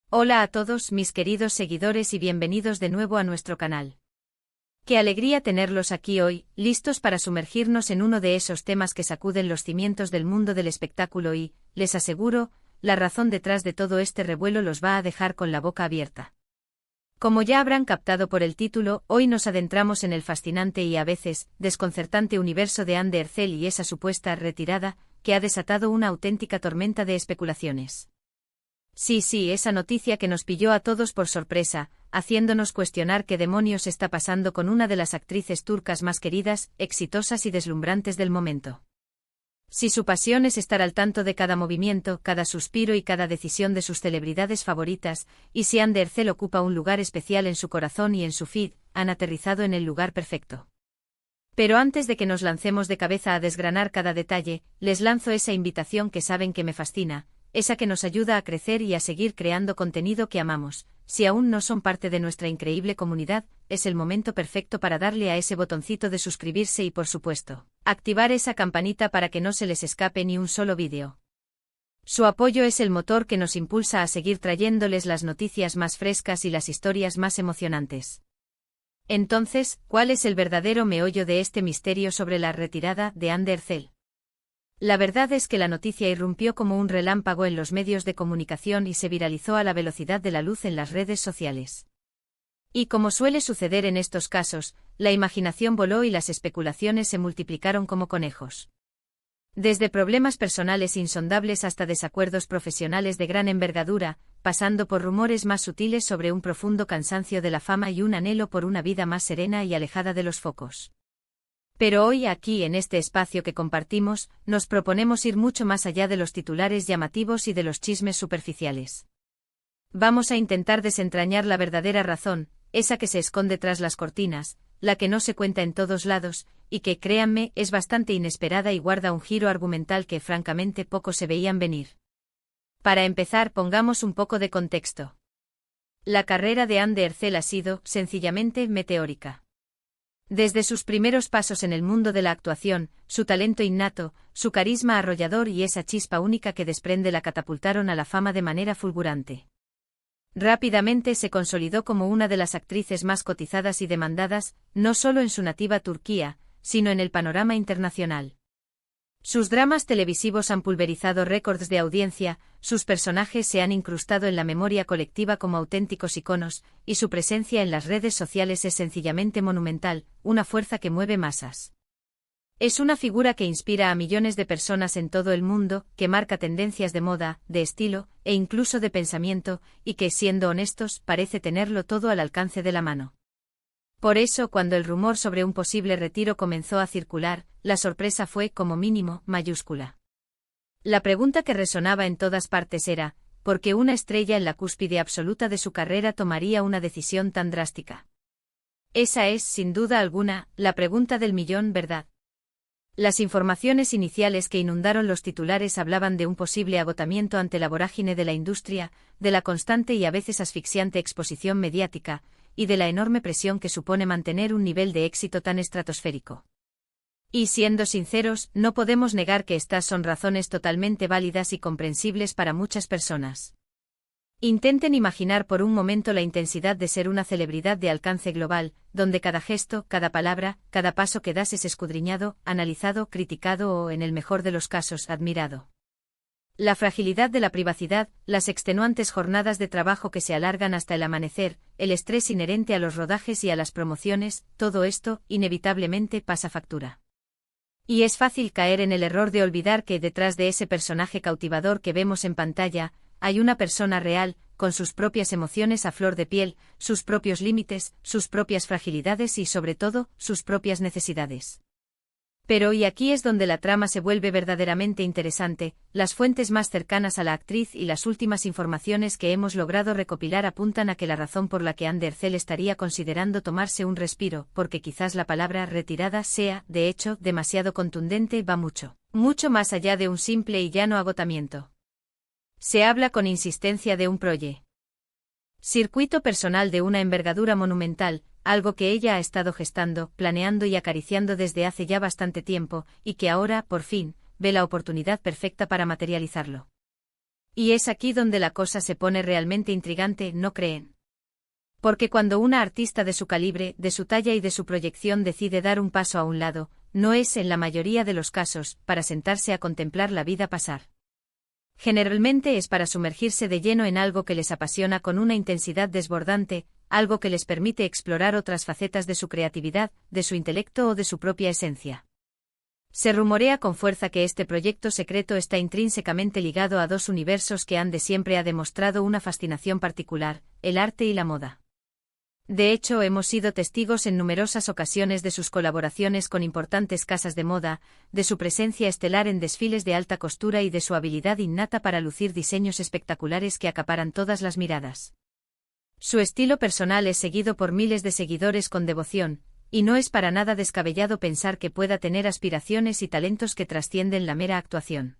Hola a todos mis queridos seguidores y bienvenidos de nuevo a nuestro canal. Qué alegría tenerlos aquí hoy, listos para sumergirnos en uno de esos temas que sacuden los cimientos del mundo del espectáculo y, les aseguro, la razón detrás de todo este revuelo los va a dejar con la boca abierta. Como ya habrán captado por el título, hoy nos adentramos en el fascinante y a veces desconcertante universo de Anne Ercel y esa supuesta retirada, que ha desatado una auténtica tormenta de especulaciones. Sí, esa noticia que nos pilló a todos por sorpresa, haciéndonos cuestionar qué demonios está pasando con una de las actrices turcas más queridas, exitosas y deslumbrantes del momento. Si su pasión es estar al tanto de cada movimiento, cada suspiro y cada decisión de sus celebridades favoritas, y si Anne Ercel ocupa un lugar especial en su corazón y en su feed, han aterrizado en el lugar perfecto. Pero antes de que nos lancemos de cabeza a desgranar cada detalle, les lanzo esa invitación que saben que me fascina, esa que nos ayuda a crecer y a seguir creando contenido que amamos. Si aún no son parte de nuestra increíble comunidad, es el momento perfecto para darle a ese botoncito de suscribirse y, por supuesto, activar esa campanita para que no se les escape ni un solo vídeo. Su apoyo es el motor que nos impulsa a seguir trayéndoles las noticias más frescas y las historias más emocionantes. Entonces, ¿cuál es el verdadero meollo de este misterio sobre la retirada de Anne Ercel? La verdad es que la noticia irrumpió como un relámpago en los medios de comunicación y se viralizó a la velocidad de la luz en las redes sociales. Y como suele suceder en estos casos, la imaginación voló y las especulaciones se multiplicaron como conejos. Desde problemas personales insondables hasta desacuerdos profesionales de gran envergadura, pasando por rumores más sutiles sobre un profundo cansancio de la fama y un anhelo por una vida más serena y alejada de los focos. Pero hoy aquí en este espacio que compartimos, nos proponemos ir mucho más allá de los titulares llamativos y de los chismes superficiales. Vamos a intentar desentrañar la verdadera razón, esa que se esconde tras las cortinas, la que no se cuenta en todos lados, y que, créanme, es bastante inesperada y guarda un giro argumental que francamente poco se veían venir. Para empezar, pongamos un poco de contexto. La carrera de Anne Ercel ha sido, sencillamente, meteórica. Desde sus primeros pasos en el mundo de la actuación, su talento innato, su carisma arrollador y esa chispa única que desprende la catapultaron a la fama de manera fulgurante. Rápidamente se consolidó como una de las actrices más cotizadas y demandadas, no solo en su nativa Turquía, sino en el panorama internacional. Sus dramas televisivos han pulverizado récords de audiencia, sus personajes se han incrustado en la memoria colectiva como auténticos iconos, y su presencia en las redes sociales es sencillamente monumental, una fuerza que mueve masas. Es una figura que inspira a millones de personas en todo el mundo, que marca tendencias de moda, de estilo, e incluso de pensamiento, y que, siendo honestos, parece tenerlo todo al alcance de la mano. Por eso, cuando el rumor sobre un posible retiro comenzó a circular, la sorpresa fue, como mínimo, mayúscula. La pregunta que resonaba en todas partes era, ¿por qué una estrella en la cúspide absoluta de su carrera tomaría una decisión tan drástica? Esa es, sin duda alguna, la pregunta del millón, ¿verdad? Las informaciones iniciales que inundaron los titulares hablaban de un posible agotamiento ante la vorágine de la industria, de la constante y a veces asfixiante exposición mediática, y de la enorme presión que supone mantener un nivel de éxito tan estratosférico. Y siendo sinceros, no podemos negar que estas son razones totalmente válidas y comprensibles para muchas personas. Intenten imaginar por un momento la intensidad de ser una celebridad de alcance global, donde cada gesto, cada palabra, cada paso que das es escudriñado, analizado, criticado o, en el mejor de los casos, admirado. La fragilidad de la privacidad, las extenuantes jornadas de trabajo que se alargan hasta el amanecer, el estrés inherente a los rodajes y a las promociones, todo esto, inevitablemente, pasa factura. Y es fácil caer en el error de olvidar que detrás de ese personaje cautivador que vemos en pantalla, hay una persona real, con sus propias emociones a flor de piel, sus propios límites, sus propias fragilidades y, sobre todo, sus propias necesidades. Pero y aquí es donde la trama se vuelve verdaderamente interesante, las fuentes más cercanas a la actriz y las últimas informaciones que hemos logrado recopilar apuntan a que la razón por la que Anne Ercel estaría considerando tomarse un respiro, porque quizás la palabra retirada sea, de hecho, demasiado contundente, va mucho más allá de un simple y llano agotamiento. Se habla con insistencia de un circuito personal de una envergadura monumental, algo que ella ha estado gestando, planeando y acariciando desde hace ya bastante tiempo, y que ahora, por fin, ve la oportunidad perfecta para materializarlo. Y es aquí donde la cosa se pone realmente intrigante, ¿no creen? Porque cuando una artista de su calibre, de su talla y de su proyección decide dar un paso a un lado, no es, en la mayoría de los casos, para sentarse a contemplar la vida pasar. Generalmente es para sumergirse de lleno en algo que les apasiona con una intensidad desbordante, algo que les permite explorar otras facetas de su creatividad, de su intelecto o de su propia esencia. Se rumorea con fuerza que este proyecto secreto está intrínsecamente ligado a dos universos que han de siempre ha demostrado una fascinación particular, el arte y la moda. De hecho, hemos sido testigos en numerosas ocasiones de sus colaboraciones con importantes casas de moda, de su presencia estelar en desfiles de alta costura y de su habilidad innata para lucir diseños espectaculares que acaparan todas las miradas. Su estilo personal es seguido por miles de seguidores con devoción, y no es para nada descabellado pensar que pueda tener aspiraciones y talentos que trascienden la mera actuación.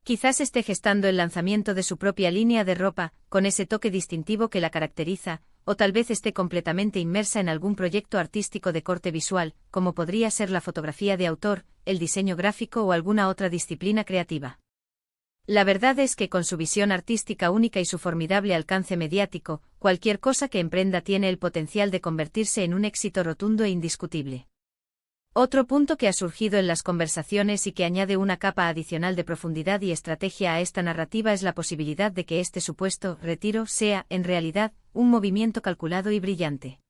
Quizás esté gestando el lanzamiento de su propia línea de ropa, con ese toque distintivo que la caracteriza, o tal vez esté completamente inmersa en algún proyecto artístico de corte visual, como podría ser la fotografía de autor, el diseño gráfico o alguna otra disciplina creativa. La verdad es que con su visión artística única y su formidable alcance mediático, cualquier cosa que emprenda tiene el potencial de convertirse en un éxito rotundo e indiscutible. Otro punto que ha surgido en las conversaciones y que añade una capa adicional de profundidad y estrategia a esta narrativa es la posibilidad de que este supuesto retiro sea, en realidad, un movimiento calculado y brillante.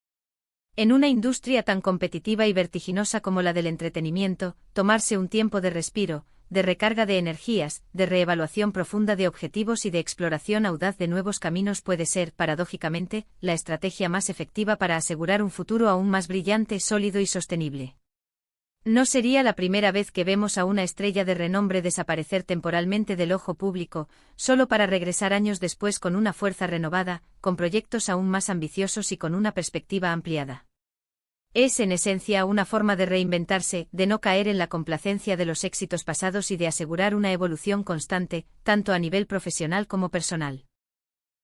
En una industria tan competitiva y vertiginosa como la del entretenimiento, tomarse un tiempo de respiro, de recarga de energías, de reevaluación profunda de objetivos y de exploración audaz de nuevos caminos puede ser, paradójicamente, la estrategia más efectiva para asegurar un futuro aún más brillante, sólido y sostenible. No sería la primera vez que vemos a una estrella de renombre desaparecer temporalmente del ojo público, solo para regresar años después con una fuerza renovada, con proyectos aún más ambiciosos y con una perspectiva ampliada. Es en esencia una forma de reinventarse, de no caer en la complacencia de los éxitos pasados y de asegurar una evolución constante, tanto a nivel profesional como personal.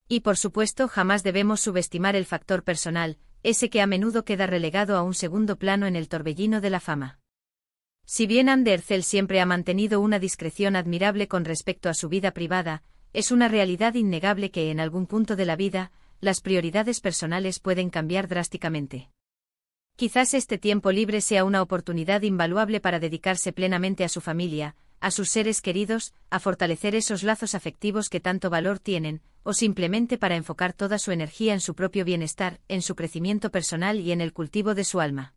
Y por supuesto jamás debemos subestimar el factor personal, ese que a menudo queda relegado a un segundo plano en el torbellino de la fama. Si bien Andy Ercel siempre ha mantenido una discreción admirable con respecto a su vida privada, es una realidad innegable que en algún punto de la vida, las prioridades personales pueden cambiar drásticamente. Quizás este tiempo libre sea una oportunidad invaluable para dedicarse plenamente a su familia, a sus seres queridos, a fortalecer esos lazos afectivos que tanto valor tienen, o simplemente para enfocar toda su energía en su propio bienestar, en su crecimiento personal y en el cultivo de su alma.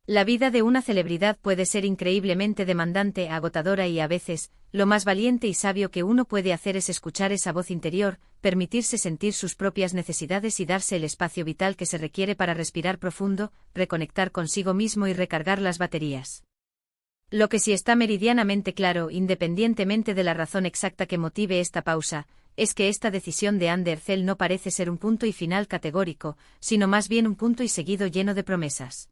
La vida de una celebridad puede ser increíblemente demandante, agotadora y a veces, lo más valiente y sabio que uno puede hacer es escuchar esa voz interior, permitirse sentir sus propias necesidades y darse el espacio vital que se requiere para respirar profundo, reconectar consigo mismo y recargar las baterías. Lo que sí está meridianamente claro, independientemente de la razón exacta que motive esta pausa, es que esta decisión de Andy Ercel no parece ser un punto y final categórico, sino más bien un punto y seguido lleno de promesas.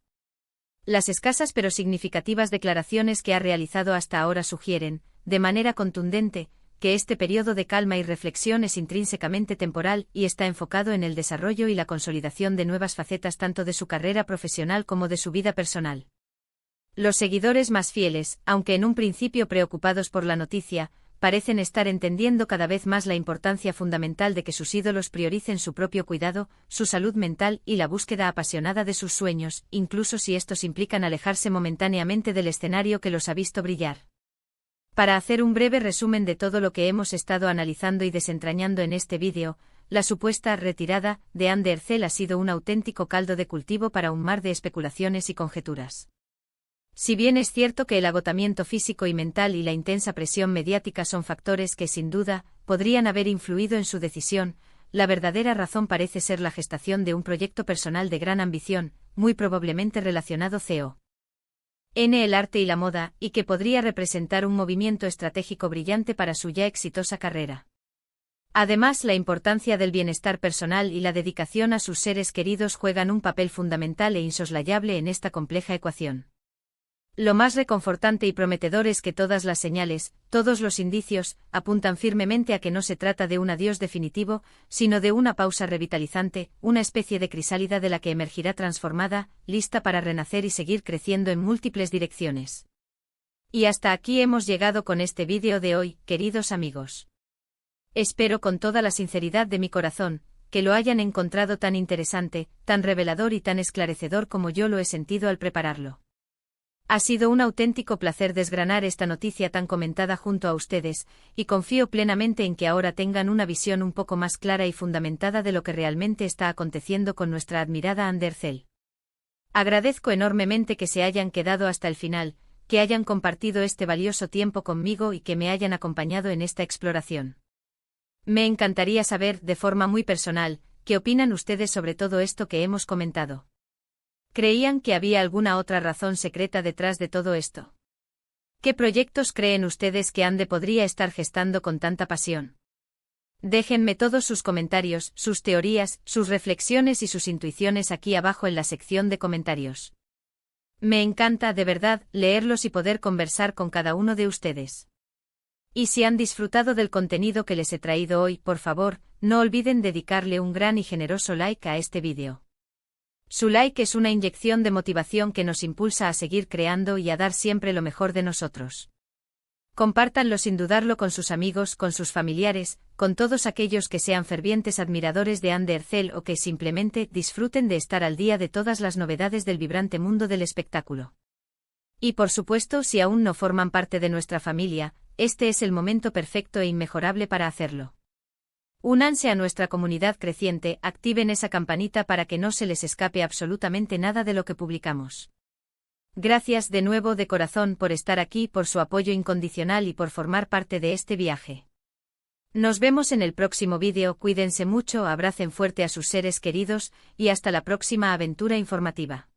Las escasas pero significativas declaraciones que ha realizado hasta ahora sugieren, de manera contundente, que este periodo de calma y reflexión es intrínsecamente temporal y está enfocado en el desarrollo y la consolidación de nuevas facetas tanto de su carrera profesional como de su vida personal. Los seguidores más fieles, aunque en un principio preocupados por la noticia, parecen estar entendiendo cada vez más la importancia fundamental de que sus ídolos prioricen su propio cuidado, su salud mental y la búsqueda apasionada de sus sueños, incluso si estos implican alejarse momentáneamente del escenario que los ha visto brillar. Para hacer un breve resumen de todo lo que hemos estado analizando y desentrañando en este vídeo, la supuesta retirada de Andy Ercel ha sido un auténtico caldo de cultivo para un mar de especulaciones y conjeturas. Si bien es cierto que el agotamiento físico y mental y la intensa presión mediática son factores que sin duda podrían haber influido en su decisión, la verdadera razón parece ser la gestación de un proyecto personal de gran ambición, muy probablemente relacionado con el arte y la moda, y que podría representar un movimiento estratégico brillante para su ya exitosa carrera. Además, la importancia del bienestar personal y la dedicación a sus seres queridos juegan un papel fundamental e insoslayable en esta compleja ecuación. Lo más reconfortante y prometedor es que todas las señales, todos los indicios, apuntan firmemente a que no se trata de un adiós definitivo, sino de una pausa revitalizante, una especie de crisálida de la que emergirá transformada, lista para renacer y seguir creciendo en múltiples direcciones. Y hasta aquí hemos llegado con este vídeo de hoy, queridos amigos. Espero con toda la sinceridad de mi corazón, que lo hayan encontrado tan interesante, tan revelador y tan esclarecedor como yo lo he sentido al prepararlo. Ha sido un auténtico placer desgranar esta noticia tan comentada junto a ustedes, y confío plenamente en que ahora tengan una visión un poco más clara y fundamentada de lo que realmente está aconteciendo con nuestra admirada Undercell. Agradezco enormemente que se hayan quedado hasta el final, que hayan compartido este valioso tiempo conmigo y que me hayan acompañado en esta exploración. Me encantaría saber, de forma muy personal, qué opinan ustedes sobre todo esto que hemos comentado. ¿Creían que había alguna otra razón secreta detrás de todo esto? ¿Qué proyectos creen ustedes que Ande podría estar gestando con tanta pasión? Déjenme todos sus comentarios, sus teorías, sus reflexiones y sus intuiciones aquí abajo en la sección de comentarios. Me encanta, de verdad, leerlos y poder conversar con cada uno de ustedes. Y si han disfrutado del contenido que les he traído hoy, por favor, no olviden dedicarle un gran y generoso like a este vídeo. Su like es una inyección de motivación que nos impulsa a seguir creando y a dar siempre lo mejor de nosotros. Compártanlo sin dudarlo con sus amigos, con sus familiares, con todos aquellos que sean fervientes admiradores de Undercell o que simplemente disfruten de estar al día de todas las novedades del vibrante mundo del espectáculo. Y por supuesto, si aún no forman parte de nuestra familia, este es el momento perfecto e inmejorable para hacerlo. Únanse a nuestra comunidad creciente, activen esa campanita para que no se les escape absolutamente nada de lo que publicamos. Gracias de nuevo de corazón por estar aquí, por su apoyo incondicional y por formar parte de este viaje. Nos vemos en el próximo vídeo, cuídense mucho, abracen fuerte a sus seres queridos, y hasta la próxima aventura informativa.